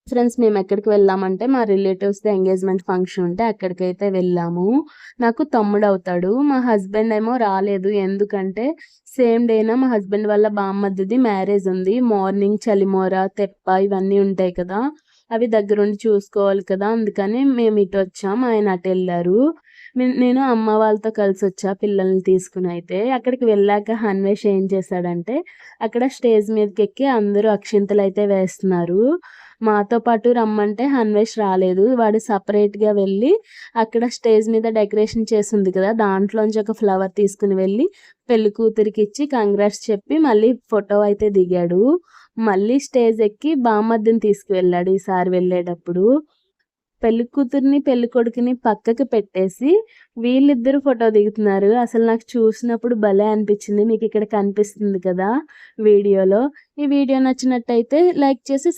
Friends మేము ఎక్కడికి వెళ్ళామంటే మా రిలేటివ్స్‌ది ఎంగేజ్‌మెంట్ ఫంక్షన్ ఉంటే అక్కడికైతే వెళ్ళాము. నాకు తమ్ముడవుతాడు. మా హస్బెండ్ ఏమో రాలేదు. ఎందుకంటే సేమ్ డేన మా హస్బెండ్ వాళ్ళ బామ్మర్దిది మ్యారేజ్ ఉంది. మార్నింగ్ చలిమోర, తెప్ప ఇవన్నీ ఉంటాయి కదా! అవి దగ్గరుండి చూసుకోవాలి కదా! అందుకని మేము ఇటొచ్చాం. ఆయన అటెళ్లారు. నేను అమ్మ వాళ్ళతో కలిసొచ్చా పిల్లల్ని తీసుకొనైతే. అక్కడికి వెళ్ళాక హన్వేష్ ఏం చేశాడంటే అక్కడ స్టేజ్ మీదకెక్కి అందరూ అక్షింతలైతే వేస్తున్నారు. మాతో పాటు రమ్మంటే హన్వేష్ రాలేదు. వాడు సెపరేట్‌గా వెళ్ళి అక్కడ స్టేజ్ మీద డెకరేషన్ చేసుంది కదా! దాంట్లోంచి ఒక ఫ్లవర్ తీసుకొని వెళ్ళి పెళ్లి కూతురికిచ్చి కంగ్రాట్స్ చెప్పి మళ్ళీ ఫోటో అయితే దిగాడు. మళ్ళీ స్టేజ్ ఎక్కి బామర్దిని తీసుకువెళ్ళాడు ఈసారి వెళ్ళేటప్పుడు. పెళ్లి కూతురిని, పెళ్లి కొడుకుని పక్కకి పెట్టేసి వీళ్ళిద్దరూ ఫోటో దిగుతున్నారు. అసలు నాకు చూసినప్పుడు భలే అనిపించింది. మీకిక్కడ కనిపిస్తుంది కదా వీడియోలో. ఈ వీడియో నచ్చినట్టయితే లైక్ చేసి